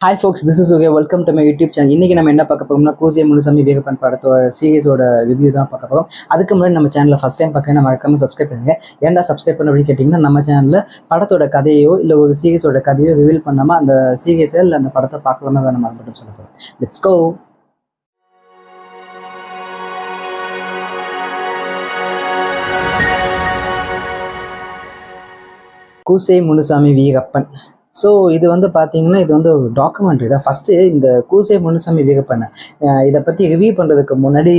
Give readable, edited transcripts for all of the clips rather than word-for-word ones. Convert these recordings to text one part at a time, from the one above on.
Hi forks, this is okay. Welcome to my YouTube channel. இன்றைக்கி நம்ம என்ன பார்க்க போகிறோம்னா, கூசிய முனுசாமி வீகப்பன் படத்தோட சீரிஸோட ரிவ்யூ தான் பார்க்க போகிறோம். அதுக்கு முன்னாடி நம்ம சேனலில் ஃபஸ்ட் டைம் பார்க்கணும் மறக்காமல் சப்ஸ்கிரைப் பண்ணுங்கள். ஏன்டா சப்ஸ்கிரைப் பண்ண அப்படின்னு கேட்டிங்கன்னா, நம்ம சேனலில் படத்தோட கதையோ இல்லை ஒரு சீரிஸோட கதையோ ரிவீல் பண்ணாமல் அந்த சீரிஸை இல்லை அந்த படத்தை பார்க்கலாமா வேணும் அது மட்டும் சொல்ல போகிறோம். Let's go. கூசே முனுசாமி வீகப்பன். ஸோ இது வந்து பார்த்தீங்கன்னா, இது வந்து ஒரு டாக்குமெண்ட்ரி தான். ஃபஸ்ட்டு இந்த கூசே முனுசாமி வீகப்பன் இதை பற்றி ரிவ்யூ பண்ணுறதுக்கு முன்னாடி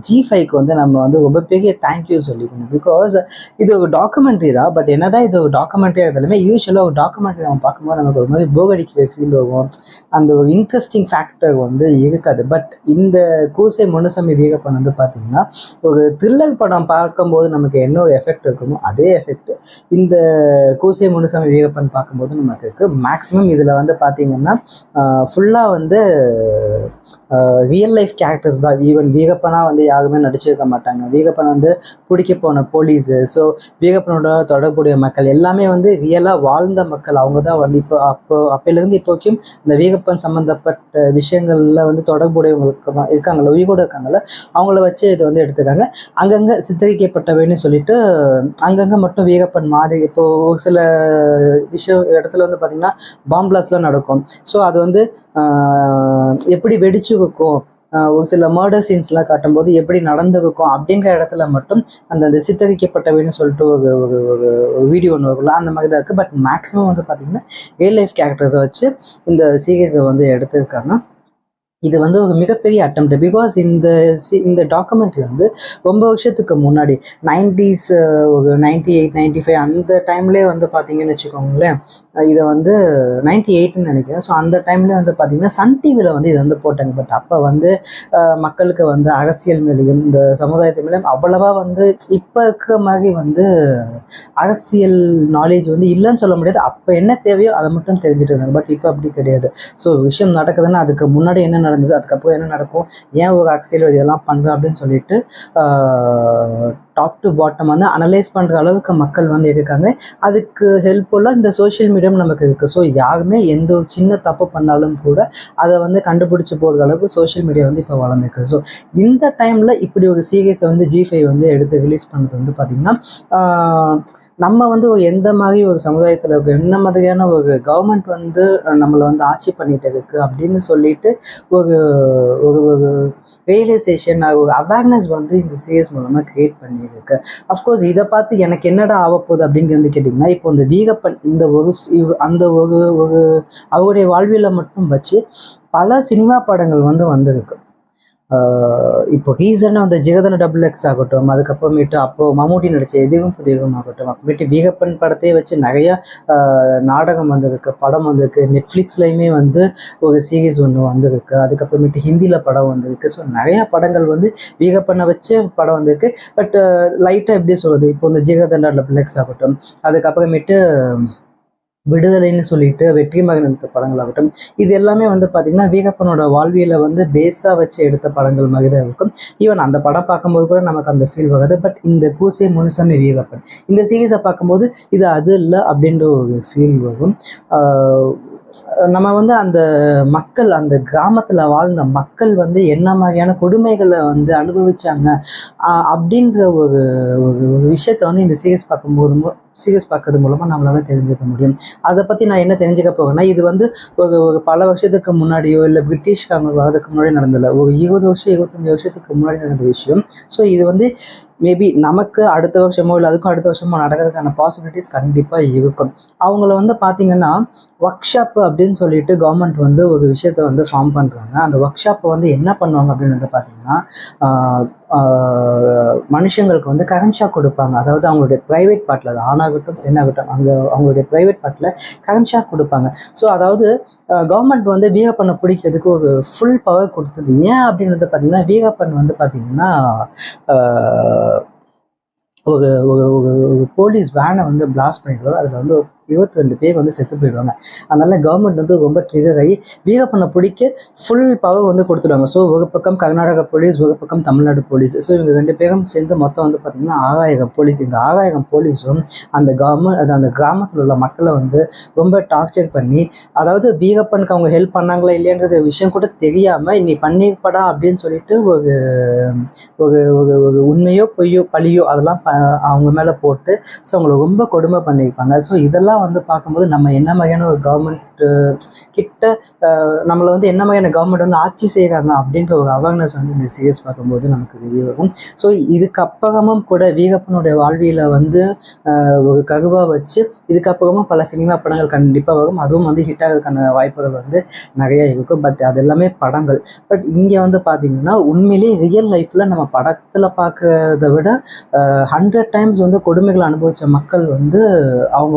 G5க்கு வந்து நம்ம வந்து ரொம்ப பெரிய தேங்க்யூ சொல்லிக்கணும். பிகாஸ் இது ஒரு டாக்குமெண்ட்ரி தான். பட் என்ன தான் இது ஒரு டாக்குமெண்ட்ரியாக இருந்தாலுமே யூஸ்வலாக ஒரு டாக்குமெண்ட்ரி நம்ம பார்க்கும்போது நமக்கு ஒரு மாதிரி போகடிக்கிற ஃபீல் ஆகும். அந்த ஒரு இன்ட்ரெஸ்டிங் ஃபேக்டர் வந்து இருக்காது. பட் இந்த கூசே முனுசாமி வீகப்பன் வந்து பார்த்திங்கன்னா, ஒரு த்ரில்லர் படம் பார்க்கும்போது நமக்கு என்ன ஒரு எஃபெக்ட் இருக்குமோ அதே எஃபெக்ட் இந்த கூசே முனுசாமி வீகப்பன் பார்க்கும்போது நமக்கு இருக்குது. மேக்ஸிமம் இதில் வந்து பார்த்தீங்கன்னா ஃபுல்லாக வந்து ரியல் லைஃப் கேரக்டர்ஸ் தான். ஈவன் வீகப்பனாக வந்து யாருமே நடிச்சிருக்க மாட்டாங்க. வீகப்பன் வந்து பிடிக்க போன போலீஸு, ஸோ வீகப்பனோட தொடர்புடைய மக்கள் எல்லாமே வந்து ரியலாக வாழ்ந்த மக்கள். அவங்க தான் வந்து அப்போலேருந்து இப்போ வரைக்கும் இந்த வீகப்பன் சம்மந்தப்பட்ட விஷயங்களில் வந்து தொடர்புடையவங்களுக்கு இருக்காங்கள, உயிரோடு இருக்காங்கள, அவங்கள வச்சு இதை வந்து எடுத்துக்காங்க. அங்கங்கே சித்தரிக்கப்பட்டவைன்னு சொல்லிட்டு அங்கங்கே மட்டும் வீகப்பன் மாதிரி இப்போ ஒரு சில இடத்துல வந்து பார்த்திங்கன்னா பாம் பிளாஸ்ட்லாம் நடக்கும். ஸோ அது வந்து எப்படி வெடிச்சுக்கும், ஒரு சில மர்டர் சீன்ஸ்லாம் காட்டும்போது எப்படி நடந்துருக்கும் அப்படின்ற இடத்துல மட்டும் அந்த சித்தரிக்கப்பட்டவைன்னு சொல்லிட்டு ஒரு ஒரு ஒரு வீடியோ ஒன்று வரலாம். அந்த மாதிரி தான் இருக்குது. பட் மேக்ஸிமம் வந்து பார்த்திங்கன்னா ரியல் லைஃப் கேரக்டர்ஸை வச்சு இந்த சீரீஸை வந்து எடுத்திருக்காங்க. இது வந்து ஒரு மிகப்பெரிய அட்டெம்ப்ட். பிகாஸ் இந்த டாக்குமெண்ட்ரி வந்து ரொம்ப வருஷத்துக்கு முன்னாடி 90s, ஒரு 98, 95 அந்த டைம்லேயே வந்து பார்த்தீங்கன்னு வச்சுக்கோங்களேன், இதை வந்து 98ன்னு நினைக்கிறேன். ஸோ அந்த டைம்லேயே வந்து பார்த்தீங்கன்னா சன் டிவியில் வந்து இதை வந்து போட்டாங்க. பட் அப்போ வந்து மக்களுக்கு வந்து அரசியல் மேலேயும் இந்த சமுதாயத்து மேலேயும் அவ்வளவா வந்து இப்போ இருக்கிற மாதிரி வந்து அரசியல் நாலேஜ் வந்து இல்லைன்னு சொல்ல முடியாது. அப்போ என்ன தேவையோ அதை மட்டும் தெரிஞ்சுட்டு இருந்தாங்க. பட் இப்போ அப்படி கிடையாது. ஸோ விஷயம் நடக்குதுன்னா அதுக்கு முன்னாடி என்ன நடந்தது, அதுக்கப்புறம் என்ன நடக்கும், ஏன் ஒரு அரசியல்வாதி இதெல்லாம் பண்ணுறேன் அப்படின்னு சொல்லிட்டு டாப் டு பாட்டம் வந்து அனலைஸ் பண்ணுற அளவுக்கு மக்கள் வந்து இருக்காங்க. அதுக்கு ஹெல்ப்ஃபுல்லாக இந்த சோஷியல் மீடியாவும் நமக்கு இருக்குது. ஸோ யாருமே எந்த ஒரு சின்ன தப்பு பண்ணாலும் கூட அதை வந்து கண்டுபிடிச்சி போடுற அளவுக்கு சோஷியல் மீடியா வந்து இப்போ வளர்ந்துருக்கு. ஸோ இந்த டைமில் இப்படி ஒரு சீரியஸை வந்து G5 வந்து எடுத்து ரிலீஸ் பண்ணுறது வந்து பார்த்திங்கன்னா, நம்ம வந்து எந்த மாதிரி ஒரு சமுதாயத்தில் இருக்க என்ன மாதிரியான ஒரு கவர்மெண்ட் வந்து நம்மளை வந்து ஆட்சி பண்ணிட்டு இருக்கு அப்படின்னு சொல்லிட்டு ஒரு ஒரு ஒரு ரியலைசேஷன், ஒரு அவேர்னஸ் வந்து இந்த சீரியஸ் மூலமாக க்ரியேட் பண்ணியிருக்கு. அஃப்கோர்ஸ் இதை பார்த்து எனக்கு என்னடா ஆகப்போகுது அப்படின்னு வந்து கேட்டிங்கன்னா, இப்போ இந்த வீகப்பன் இந்த அந்த ஒரு அவருடைய வாழ்வியலை மட்டும் வச்சு பல சினிமா படங்கள் வந்து வந்திருக்கு. இப்போ ரீசனாக அந்த ஜெகதன XX ஆகட்டும், அதுக்கப்புறமேட்டு அப்போது மம்முட்டி நடித்த எதிரும் புதியகம் ஆகட்டும், அப்புறமேட்டு வீகப்பன் படத்தையே வச்சு நிறையா நாடகம் வந்திருக்கு, படம் வந்திருக்கு. நெட்ஃப்ளிக்ஸ்லையுமே வந்து ஒரு சீரீஸ் ஒன்று வந்திருக்கு. அதுக்கப்புறமேட்டு ஹிந்தியில் படம் வந்திருக்கு. ஸோ நிறையா படங்கள் வந்து வீகப்பனை வச்சு படம் வந்திருக்கு. பட் லைட்டாக எப்படி சொல்கிறது, இப்போ இந்த ஜெகதன XX ஆகட்டும், அதுக்கப்புறமேட்டு விடுதலைன்னு சொல்லிட்டு வெற்றிமாறன் எடுத்த படங்களாகட்டும், இது எல்லாமே வந்து பார்த்திங்கன்னா வீகப்பனோட வாழ்வியலை வந்து பேஸாக வச்சு எடுத்த படங்கள் மாதிரி தான் இருக்கும். ஈவன் அந்த படம் பார்க்கும்போது கூட நமக்கு அந்த ஃபீல் வராது. பட் இந்த கூசே முனுசாமி வீகப்பன் இந்த சீரீஸை பார்க்கும்போது இது அது இல்லை அப்படின்ற ஒரு ஃபீல் வரும். நம்ம வந்து அந்த மக்கள், அந்த கிராமத்தில் வாழ்ந்த மக்கள் வந்து என்ன மாதிரியான கொடுமைகளை வந்து அனுபவிச்சாங்க அப்படின்ற ஒரு ஒரு விஷயத்தை வந்து இந்த சீரீஸ் பார்க்கறது மூலமாக நம்மளால் தெரிஞ்சுக்க முடியும். அதை பற்றி நான் என்ன தெரிஞ்சுக்க போகிறேன்னா, இது வந்து ஒரு பல வருஷத்துக்கு முன்னாடியோ இல்லை பிரிட்டிஷ்காரங்க வரதுக்கு முன்னாடி நடந்ததில்லை, ஒரு 20 வருஷம் 25 வருஷத்துக்கு முன்னாடி நடந்த விஷயம். ஸோ இது வந்து மேபி நமக்கு அடுத்த வருஷமோ இல்லை அதுக்கும் அடுத்த வருஷமோ நடக்கிறதுக்கான பாசிபிலிட்டிஸ் கண்டிப்பாக இருக்கும். அவங்கள வந்து பார்த்திங்கன்னா ஒர்க் ஷாப்பு அப்படின்னு சொல்லிட்டு கவர்மெண்ட் வந்து ஒரு விஷயத்த வந்து ஃபார்ம் பண்ணுறாங்க. அந்த ஒர்க் ஷாப்பை வந்து என்ன பண்ணுவாங்க அப்படின்னு வந்து பார்த்திங்கன்னா, மனுஷங்களுக்கு வந்து கரண்ட் ஷாக் கொடுப்பாங்க. அதாவது அவங்களுடைய ப்ரைவேட் பார்ட்டில், அது ஆணாகட்டும் பெண்ணாகட்டும், அவங்களுடைய ப்ரைவேட் பார்ட்டில் கரண்ட் ஷாக் கொடுப்பாங்க. ஸோ அதாவது கவர்மெண்ட் வந்து வீகப்பனை பிடிக்கிறதுக்கு ஒரு ஃபுல் பவர் கொடுத்தது. ஏன் அப்படின்னு வந்து பார்த்திங்கன்னா, வீகப்பன் வந்து பார்த்திங்கன்னா ஒரு ஒரு ஒரு போலீஸ் வேனை வந்து பிளாஸ்ட் பண்ணிடுவார். அதில் வந்து 22 பேர் வந்து செத்து போயிடுவாங்க. அதனால கவர்மெண்ட் வந்து ரொம்ப ட்ரிகர் ஆகி வீரப்பனை பிடிக்க ஃபுல் பவர் வந்து கொடுத்துடுவாங்க. ஸோ ஒரு பக்கம் கர்நாடகா போலீஸ், ஒரு பக்கம் தமிழ்நாடு போலீஸ். ஸோ இவங்க 2 பேரும் சேர்ந்து மொத்தம் வந்து பார்த்தீங்கன்னா 6000 போலீஸ். இந்த 6000 போலீஸும் அந்த கிராமத்தில் உள்ள மக்களை வந்து ரொம்ப டார்ச்சர் பண்ணி, அதாவது வீரப்பனுக்கு அவங்க ஹெல்ப் பண்ணாங்களா இல்லையான்றது விஷயம் கூட தெரியாமல் நீ பண்ணிருப்படா அப்படின்னு சொல்லிட்டு ஒரு ஒரு ஒரு ஒரு உண்மையோ பொய்யோ பழியோ அதெல்லாம் அவங்க மேலே போட்டு ஸோ அவங்களை ரொம்ப கொடுமை பண்ணியிருப்பாங்க. ஸோ இதெல்லாம் வந்து பார்க்கும்போது நம்ம என்ன மாதிரியான ஒரு கவர்மெண்ட் கிட்ட நம்மளை வந்து என்ன மாதிரியான கவர்மெண்ட் வந்து ஆட்சி செய்கிறாங்க அப்படின்ற ஒரு அவேர்னஸ் வந்து இந்த சீரியஸ் பார்க்கும்போது நமக்கு தெரிய வரும். ஸோ இதுக்கப்புறமும் கூட வீரப்பனுடைய வாழ்வியல வந்து ஒரு கருவாக வச்சு இதுக்கப்புறமும் பல சினிமா படங்கள் கண்டிப்பாக வரும். அதுவும் வந்து ஹிட் ஆகிறதுக்கான வாய்ப்புகள் வந்து நிறைய இருக்கும். பட் அது எல்லாமே படங்கள். பட் இங்கே வந்து பார்த்தீங்கன்னா உண்மையிலேயே ரியல் லைஃப்பில் நம்ம படத்தில் பார்க்கறத விட 100 டைம்ஸ் வந்து கொடுமைகளை அனுபவித்த மக்கள் வந்து அவங்க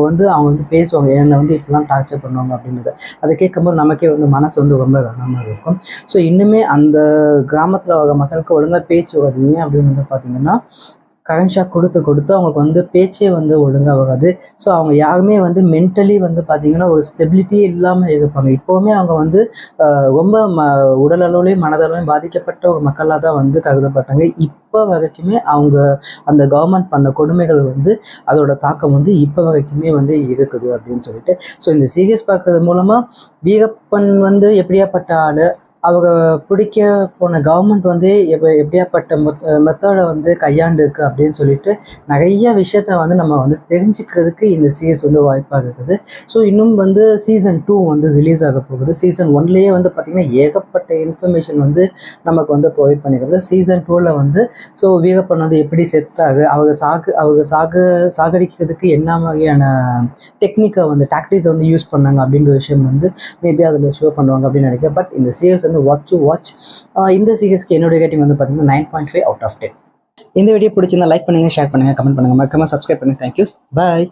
வந்து பேசுவாங்க, என்னை வந்து இப்படிலாம் டார்ச்சர் பண்ணுவாங்க அப்படின்றது. அதை கேட்கும்போது நமக்கே வந்து மனசு வந்து ரொம்ப கனமாக இருக்கும். ஸோ இன்னுமே அந்த கிராமத்தில் வர மக்களுக்கு ஒழுங்காக பேச்சு வருது. ஏன் அப்படின்னு வந்து பார்த்தீங்கன்னா கரண்ட் ஷாக் கொடுத்து அவங்களுக்கு வந்து பேச்சே வந்து ஒழுங்காக வராது. ஸோ அவங்க யாருமே வந்து மென்டலி வந்து பார்த்திங்கன்னா ஒரு ஸ்டெபிலிட்டியே இல்லாமல் இருப்பாங்க. இப்போவுமே அவங்க வந்து ரொம்ப உடல் அளவுலையும் மனதளவுலையும் பாதிக்கப்பட்ட ஒரு மக்களாக தான் வந்து கருதப்பட்டாங்க. இப்போ வரைக்குமே அவங்க அந்த கவர்மெண்ட் பண்ண கொடுமைகள் வந்து அதோட தாக்கம் வந்து இப்போ வரைக்குமே வந்து இருக்குது அப்படின்னு சொல்லிட்டு. ஸோ இந்த சீரியஸ் பார்க்கறது மூலமாக வீரப்பன் வந்து எப்படியாப்பட்ட ஆள், அவங்க பிடிக்க போன கவர்மெண்ட் வந்து எப்படியாப்பட்ட மெத்தடை வந்து கையாண்டுருக்கு அப்படின்னு சொல்லிட்டு நிறைய விஷயத்த வந்து நம்ம வந்து தெரிஞ்சுக்கிறதுக்கு இந்த சீரீஸ் வந்து வாய்ப்பாக இருக்குது. ஸோ இன்னும் வந்து சீசன் 2 வந்து ரிலீஸ் ஆக போகுது. சீசன் 1லேயே வந்து பார்த்திங்கன்னா ஏகப்பட்ட இன்ஃபர்மேஷன் வந்து நமக்கு வந்து ப்ரொவைட் பண்ணிக்கிறது. சீசன் 2ல் வந்து ஸோ வீரப்பன் வந்து எப்படி செத்தாங்க, அவங்க சாகடிக்கிறதுக்கு என்ன மாதிரியான டெக்னிக்கை வந்து டாக்டிக்ஸை வந்து யூஸ் பண்ணாங்க அப்படின்ற விஷயம் வந்து மேபி அதில் ஷோ பண்ணுவாங்க அப்படின்னு நினைக்கிறேன். பட் இந்த சீரிஸ் வந்து வாட்ச். இந்த சீரிஸ்க்கு என்னுடைய ரேட்டிங் வந்து பார்த்தீங்கன்னா 9.5 out of 10. இந்த வீடியோ பிடிச்சிருந்தா லைக் பண்ணுங்கள், ஷேர் பண்ணுங்கள், கமெண்ட் பண்ணுங்கள், மறக்காம சப்ஸ்கிரைப் பண்ணுங்கள். தேங்க்யூ, பாய்.